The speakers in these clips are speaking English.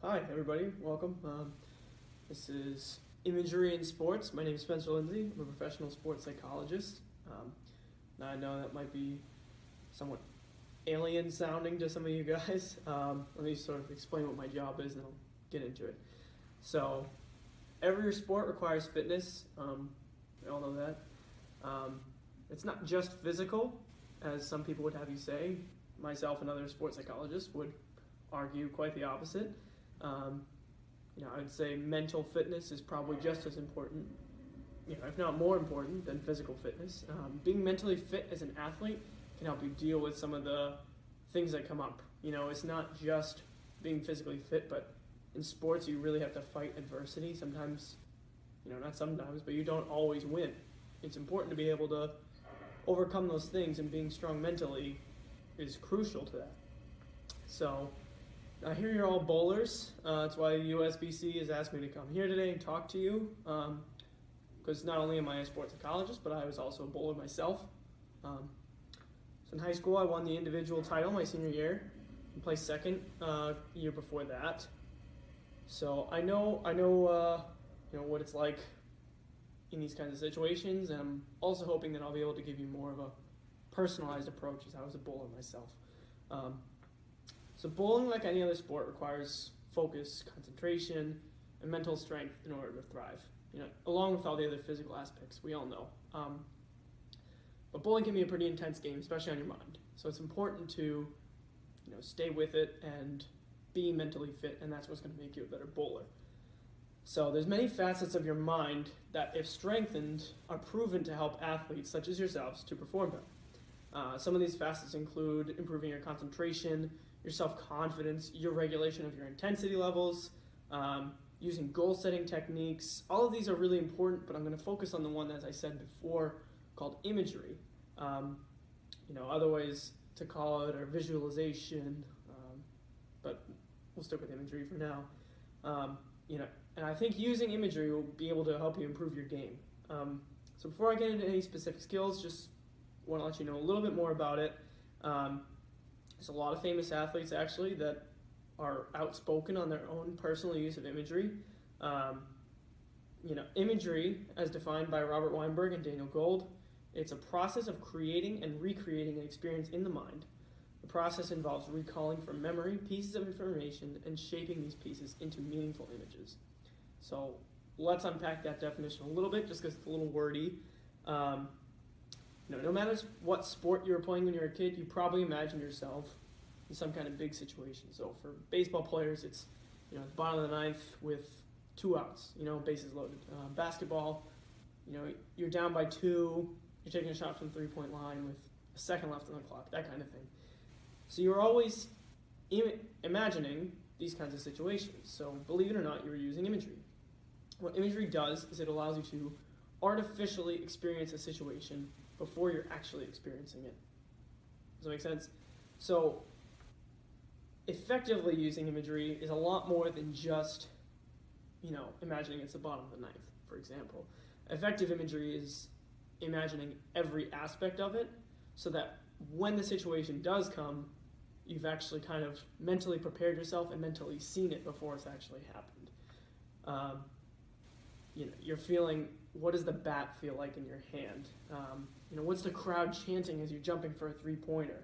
Hi, everybody. Welcome. This is Imagery in Sports. My name is Spencer Lindsay. I'm a professional sports psychologist. Now, I know that might be somewhat alien sounding to some of you guys. Let me sort of explain what my job is and then I'll get into it. So, every sport requires fitness. We all know that. It's not just physical, as some people would have you say. Myself and other sports psychologists would argue quite the opposite. I would say mental fitness is probably just as important, if not more important than physical fitness. Being mentally fit as an athlete can help you deal with some of the things that come up. It's not just being physically fit, but in sports you really have to fight adversity. Sometimes, not sometimes, but you don't always win. It's important to be able to overcome those things, and being strong mentally is crucial to that. So, I hear you're all bowlers. That's why USBC has asked me to come here today and talk to you. Because not only am I a sports psychologist, but I was also a bowler myself. So in high school, I won the individual title my senior year and placed second year before that. So I know what it's like in these kinds of situations, and I'm also hoping that I'll be able to give you more of a personalized approach, as I was a bowler myself. So bowling, like any other sport, requires focus, concentration, and mental strength in order to thrive, along with all the other physical aspects we all know. But bowling can be a pretty intense game, especially on your mind. So it's important to stay with it and be mentally fit, and that's what's going to make you a better bowler. So there's many facets of your mind that, if strengthened, are proven to help athletes such as yourselves to perform better. Some of these facets include improving your concentration, your self-confidence, your regulation of your intensity levels, using goal-setting techniques. All of these are really important, but I'm going to focus on the one, as I said before, called imagery. Other ways to call it are visualization, but we'll stick with imagery for now. And I think using imagery will be able to help you improve your game. So before I get into any specific skills, just want to let you know a little bit more about it. There's a lot of famous athletes, actually, that are outspoken on their own personal use of imagery. Imagery, as defined by Robert Weinberg and Daniel Gold, it's a process of creating and recreating an experience in the mind. The process involves recalling from memory pieces of information and shaping these pieces into meaningful images. So let's unpack that definition a little bit, just because it's a little wordy. No matter what sport you were playing when you were a kid, you probably imagine yourself in some kind of big situation. So for baseball players, it's the bottom of the ninth with 2 outs, bases loaded. Basketball, you're down by 2, you're taking a shot from the 3-point line with a second left on the clock, that kind of thing. So you're always imagining these kinds of situations. So believe it or not, you're using imagery. What imagery does is it allows you to artificially experience a situation before you're actually experiencing it. Does that make sense? So effectively using imagery is a lot more than just, imagining it's the bottom of the ninth, for example. Effective imagery is imagining every aspect of it so that when the situation does come, you've actually kind of mentally prepared yourself and mentally seen it before it's actually happened. You're feeling, what does the bat feel like in your hand? What's the crowd chanting as you're jumping for a 3-pointer?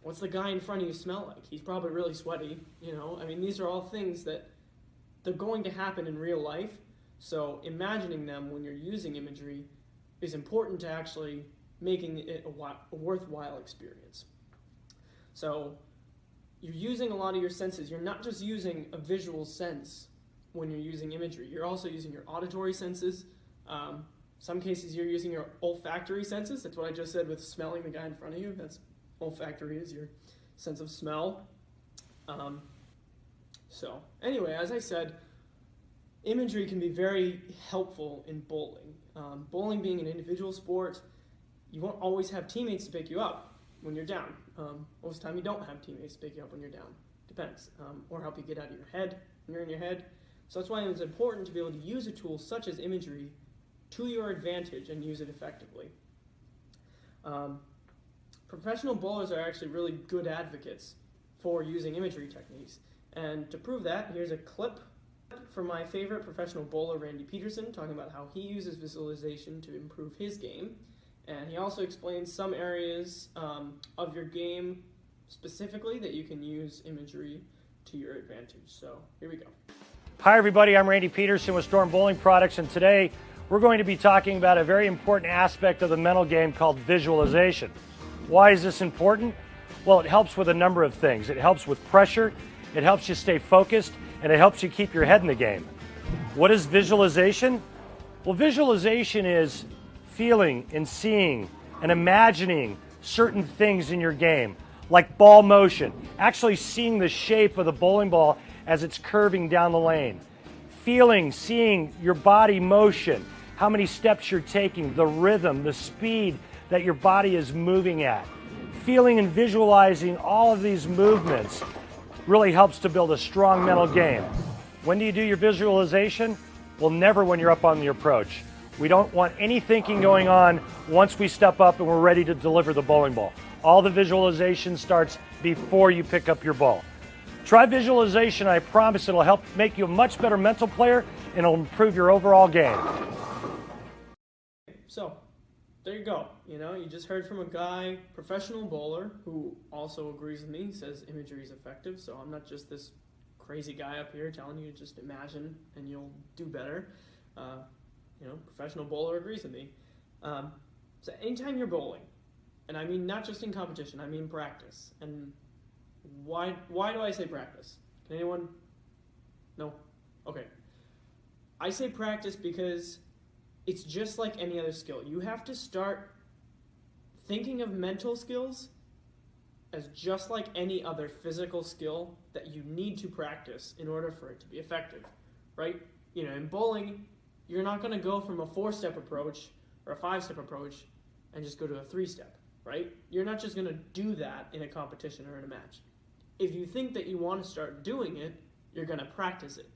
What's the guy in front of you smell like? He's probably really sweaty, These are all things that they're going to happen in real life. So imagining them when you're using imagery is important to actually making it a worthwhile experience. So you're using a lot of your senses. You're not just using a visual sense when you're using imagery. You're also using your auditory senses. Some cases you're using your olfactory senses. That's what I just said with smelling the guy in front of you. That's olfactory, is your sense of smell. So anyway, as I said, imagery can be very helpful in bowling. Bowling being an individual sport, you won't always have teammates to pick you up when you're down. Most of the time you don't have teammates to pick you up when you're down. Depends. Or help you get out of your head when you're in your head. So that's why it's important to be able to use a tool such as imagery to your advantage and use it effectively. Professional bowlers are actually really good advocates for using imagery techniques. And to prove that, here's a clip from my favorite professional bowler, Randy Peterson, talking about how he uses visualization to improve his game. And he also explains some areas of your game specifically that you can use imagery to your advantage. So here we go. Hi everybody, I'm Randy Peterson with Storm Bowling Products, and today we're going to be talking about a very important aspect of the mental game called visualization. Why is this important? Well, it helps with a number of things. It helps with pressure, it helps you stay focused, and it helps you keep your head in the game. What is visualization? Well, visualization is feeling and seeing and imagining certain things in your game, like ball motion, actually seeing the shape of the bowling ball as it's curving down the lane. Feeling, seeing your body motion, how many steps you're taking, the rhythm, the speed that your body is moving at. Feeling and visualizing all of these movements really helps to build a strong mental game. When do you do your visualization? Well, never when you're up on the approach. We don't want any thinking going on once we step up and we're ready to deliver the bowling ball. All the visualization starts before you pick up your ball. Try visualization. I promise it'll help make you a much better mental player and it'll improve your overall game. So, there you go. You just heard from a guy, professional bowler, who also agrees with me. He says imagery is effective, so I'm not just this crazy guy up here telling you to just imagine and you'll do better. Professional bowler agrees with me. So anytime you're bowling, and I mean not just in competition, I mean practice. And why do I say practice? Can anyone? No? Okay. I say practice because it's just like any other skill. You have to start thinking of mental skills as just like any other physical skill that you need to practice in order for it to be effective, right? In bowling, you're not going to go from a 4-step approach or a 5-step approach and just go to a 3-step, right? You're not just going to do that in a competition or in a match. If you think that you want to start doing it, you're going to practice it.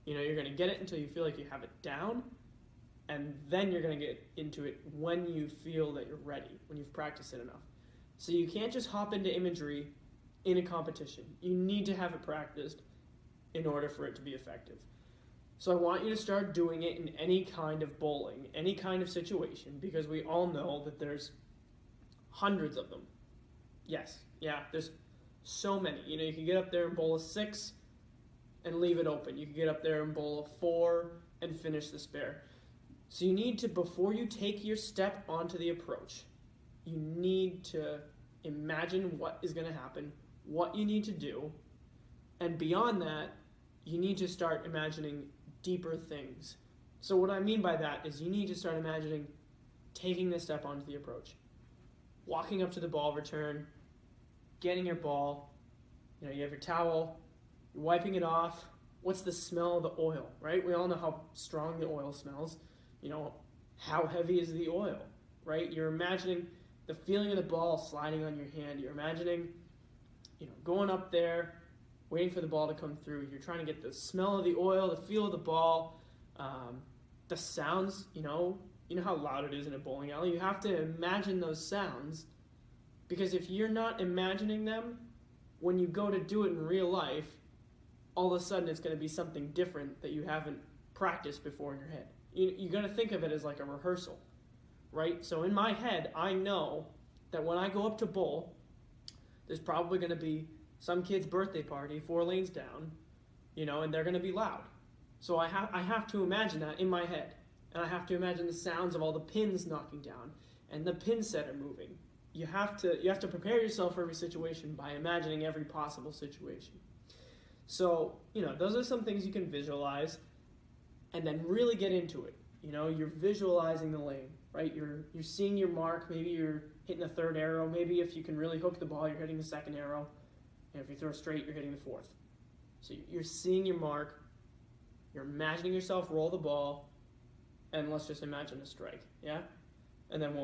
You're going to get it until you feel like you have it down, and then you're going to get into it when you feel that you're ready, when you've practiced it enough. So you can't just hop into imagery in a competition. You need to have it practiced in order for it to be effective. So I want you to start doing it in any kind of bowling, any kind of situation, because we all know that there's hundreds of them. Yes, yeah, there's so many. You can get up there and bowl a 6 and leave it open. You can get up there and bowl a 4 and finish the spare. So you need to, before you take your step onto the approach, you need to imagine what is going to happen, what you need to do, and beyond that, you need to start imagining deeper things. So what I mean by that is you need to start imagining taking this step onto the approach, walking up to the ball return, getting your ball, you have your towel, you're wiping it off. What's the smell of the oil, right? We all know how strong the oil smells. How heavy is the oil, right? You're imagining the feeling of the ball sliding on your hand. You're imagining, going up there, waiting for the ball to come through. You're trying to get the smell of the oil, the feel of the ball, the sounds, how loud it is in a bowling alley. You have to imagine those sounds, because if you're not imagining them, when you go to do it in real life, all of a sudden it's going to be something different that you haven't practiced before in your head. You're going to think of it as like a rehearsal, right? So in my head, I know that when I go up to bowl, there's probably going to be some kid's birthday party 4 lanes down, and they're going to be loud. So I have to imagine that in my head. And I have to imagine the sounds of all the pins knocking down and the pin setter moving. You have to prepare yourself for every situation by imagining every possible situation. So, those are some things you can visualize and then really get into it. You're visualizing the lane, right? You're seeing your mark. Maybe you're hitting the 3rd arrow. Maybe if you can really hook the ball, you're hitting the 2nd arrow. And if you throw straight, you're hitting the 4th. So you're seeing your mark. You're imagining yourself roll the ball. And let's just imagine a strike, yeah? And then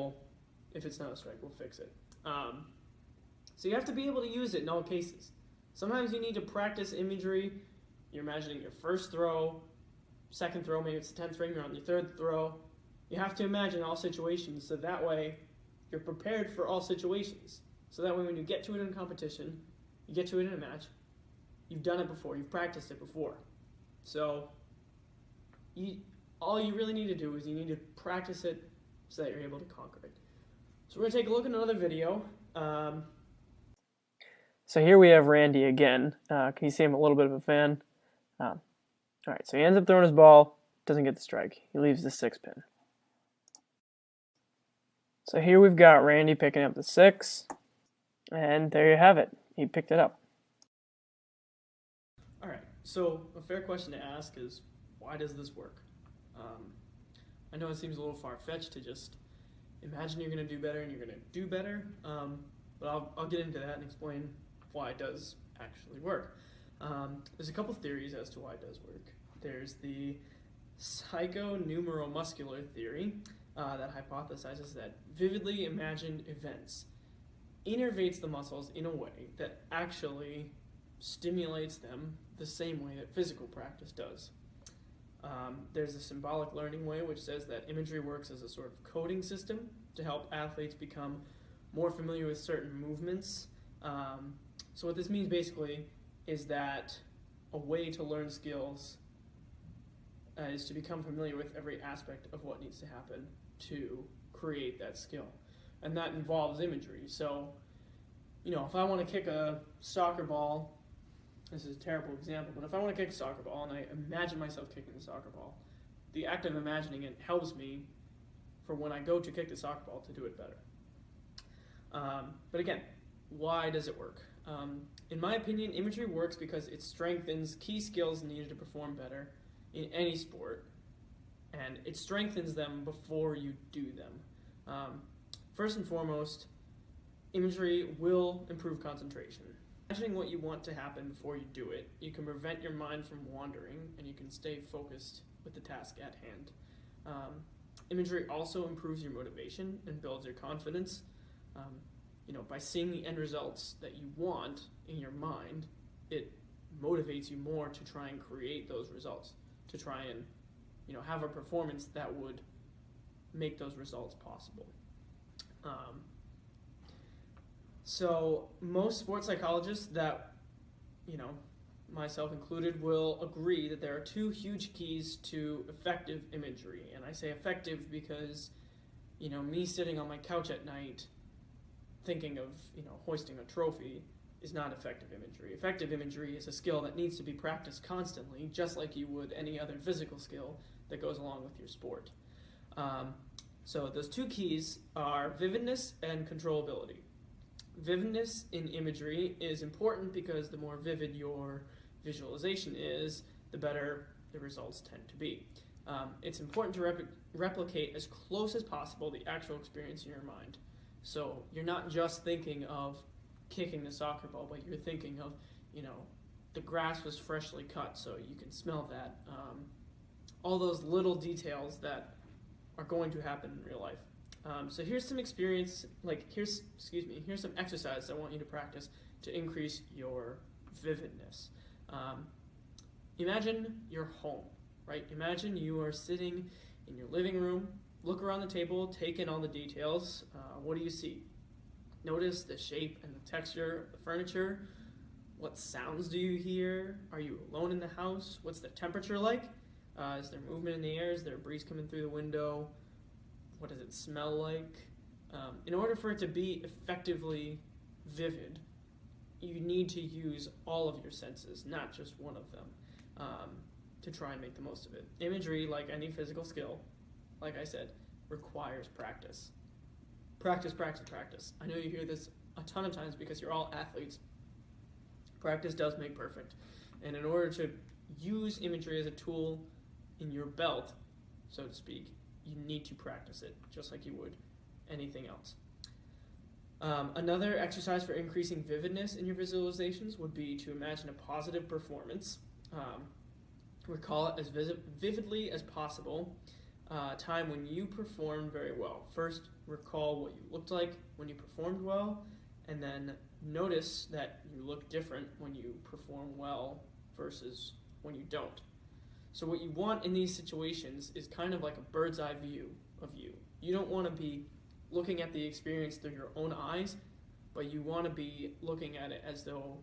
if it's not a strike, we'll fix it. So you have to be able to use it in all cases. Sometimes you need to practice imagery. You're imagining your first throw, 2nd throw, maybe it's the 10th frame, you're on your 3rd throw. You have to imagine all situations, so that way you're prepared for all situations. So that way when you get to it in a competition, you get to it in a match, you've done it before, you've practiced it before. So all you really need to do is you need to practice it so that you're able to conquer it. So we're going to take a look at another video. So here we have Randy again. Can you see I'm a little bit of a fan? All right, so he ends up throwing his ball, doesn't get the strike. He leaves the 6 pin. So here we've got Randy picking up the 6, and there you have it. He picked it up. All right, so a fair question to ask is, why does this work? I know it seems a little far-fetched to just imagine you're going to do better and you're going to do better, but I'll get into that and explain why it does actually work. There's a couple theories as to why it does work. There's the psychoneuromuscular theory that hypothesizes that vividly imagined events innervates the muscles in a way that actually stimulates them the same way that physical practice does. There's a symbolic learning way which says that imagery works as a sort of coding system to help athletes become more familiar with certain movements. So what this means basically is that a way to learn skills is to become familiar with every aspect of what needs to happen to create that skill. And that involves imagery. So, if I want to kick a soccer ball, this is a terrible example, but if I want to kick a soccer ball and I imagine myself kicking the soccer ball, the act of imagining it helps me for when I go to kick the soccer ball to do it better. But again, why does it work? In my opinion, imagery works because it strengthens key skills needed to perform better in any sport, and it strengthens them before you do them. First and foremost, imagery will improve concentration. Imagining what you want to happen before you do it, you can prevent your mind from wandering, and you can stay focused with the task at hand. Imagery also improves your motivation and builds your confidence. By seeing the end results that you want in your mind, it motivates you more to try and create those results, to try and have a performance that would make those results possible. So most sports psychologists that, myself included, will agree that there are two huge keys to effective imagery. And I say effective because, me sitting on my couch at night thinking of, hoisting a trophy is not effective imagery. Effective imagery is a skill that needs to be practiced constantly, just like you would any other physical skill that goes along with your sport. So those two keys are vividness and controllability. Vividness in imagery is important because the more vivid your visualization is, the better the results tend to be. It's important to replicate as close as possible the actual experience in your mind. So you're not just thinking of kicking the soccer ball, but you're thinking of, the grass was freshly cut, so you can smell that. All those little details that are going to happen in real life. So here's some experience, here's some exercise I want you to practice to increase your vividness. Imagine you're home, right? Imagine you are sitting in your living room. Look around the table, take in all the details. What do you see? Notice the shape and the texture of the furniture. What sounds do you hear? Are you alone in the house? What's the temperature like? Is there movement in the air? Is there a breeze coming through the window? What does it smell like? In order for it to be effectively vivid, you need to use all of your senses, not just one of them, to try and make the most of it. Imagery, like any physical skill, like I said, requires practice. Practice, practice, practice. I know you hear this a ton of times because you're all athletes. Practice does make perfect. And in order to use imagery as a tool in your belt, so to speak, you need to practice it, just like you would anything else. Another exercise for increasing vividness in your visualizations would be to imagine a positive performance. Recall it as vividly as possible. Time when you performed very well. First, recall what you looked like when you performed well, and then notice that you look different when you perform well versus when you don't. So what you want in these situations is kind of like a bird's eye view of you. You don't want to be looking at the experience through your own eyes, but you want to be looking at it as though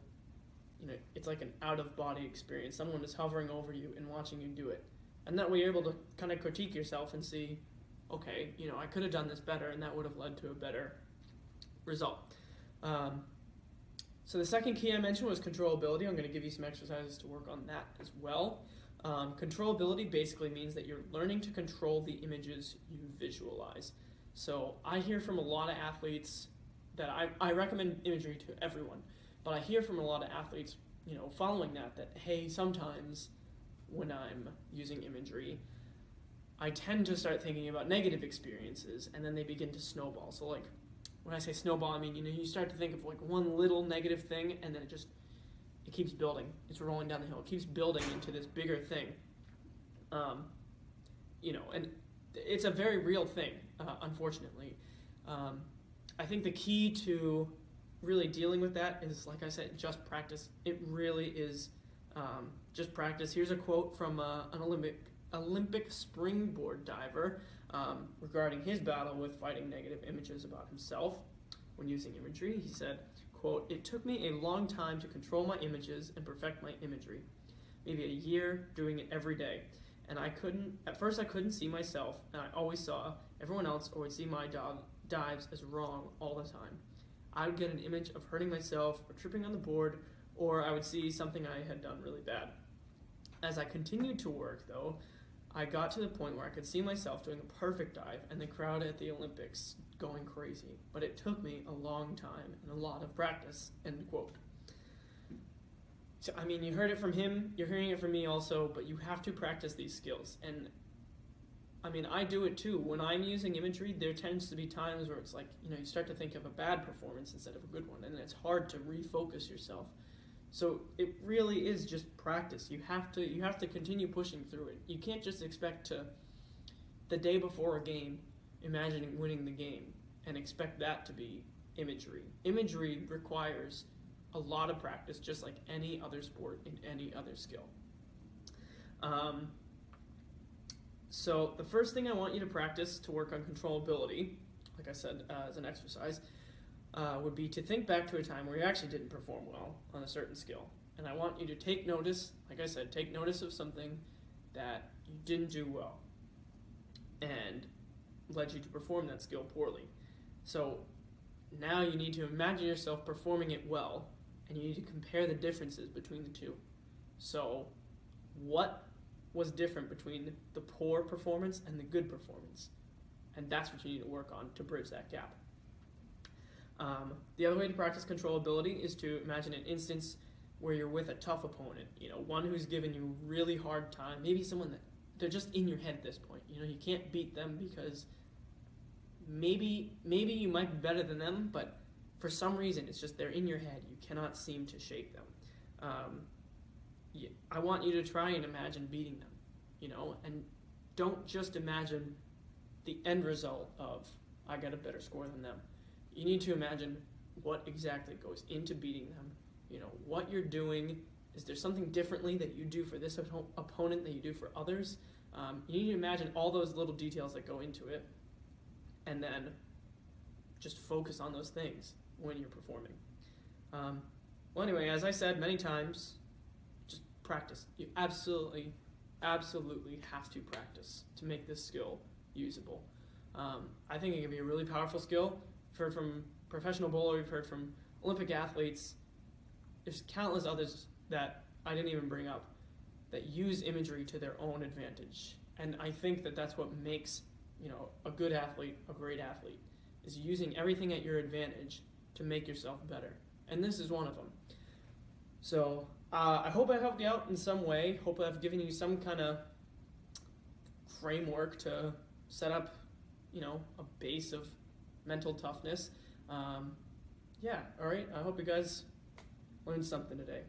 it's like an out-of-body experience. Someone is hovering over you and watching you do it. And that way you're able to kind of critique yourself and see, okay, I could have done this better, and that would have led to a better result. So the second key I mentioned was controllability. I'm going to give you some exercises to work on that as well. Controllability basically means that you're learning to control the images you visualize. So I hear from a lot of athletes that I recommend imagery to everyone, but I hear from a lot of athletes, following that hey, sometimes when I'm using imagery, I tend to start thinking about negative experiences, and then they begin to snowball. So like, when I say snowball, I mean, you start to think of like one little negative thing, and then it keeps building. It's rolling down the hill. It keeps building into this bigger thing. And it's a very real thing, unfortunately. I think the key to really dealing with that is, like I said, just practice. It really is just practice. Here's a quote from an Olympic springboard diver regarding his battle with fighting negative images about himself when using imagery. He said, quote, "It took me a long time to control my images and perfect my imagery. Maybe a year doing it every day. And at first I couldn't see myself, and I always saw everyone else or would see my dives as wrong all the time. I would get an image of hurting myself or tripping on the board, or I would see something I had done really bad. As I continued to work, though, I got to the point where I could see myself doing a perfect dive and the crowd at the Olympics going crazy. But it took me a long time and a lot of practice," end quote. So, I mean, you heard it from him, you're hearing it from me also, but you have to practice these skills. And, I mean, I do it too. When I'm using imagery, there tends to be times where it's like, you start to think of a bad performance instead of a good one, and it's hard to refocus yourself. So it really is just practice. You have to continue pushing through it. You can't just expect to, the day before a game, imagining winning the game and expect that to be imagery. Imagery requires a lot of practice, just like any other sport in any other skill. So the first thing I want you to practice to work on controllability, like I said, as an exercise, would be to think back to a time where you actually didn't perform well on a certain skill. And I want you to take notice, like I said, take notice of something that you didn't do well and led you to perform that skill poorly. So now you need to imagine yourself performing it well, and you need to compare the differences between the two. So what was different between the poor performance and the good performance? And that's what you need to work on to bridge that gap. The other way to practice controllability is to imagine an instance where you're with a tough opponent, one who's given you a really hard time, maybe someone that they're just in your head at this point. You can't beat them because maybe you might be better than them, but for some reason it's just they're in your head. You cannot seem to shake them. I want you to try and imagine beating them, and don't just imagine the end result of I got a better score than them. You need to imagine what exactly goes into beating them, what you're doing. Is there something differently that you do for this opponent that you do for others? You need to imagine all those little details that go into it, and then just focus on those things when you're performing. Well, anyway, as I said many times, just practice. You absolutely have to practice to make this skill usable. I think it can be a really powerful skill. We've heard from professional bowlers, we've heard from Olympic athletes. There's countless others that I didn't even bring up that use imagery to their own advantage. And I think that that's what makes, a good athlete a great athlete, is using everything at your advantage to make yourself better. And this is one of them. So I hope I helped you out in some way. Hope I've given you some kind of framework to set up, a base of mental toughness. All right. I hope you guys learned something today.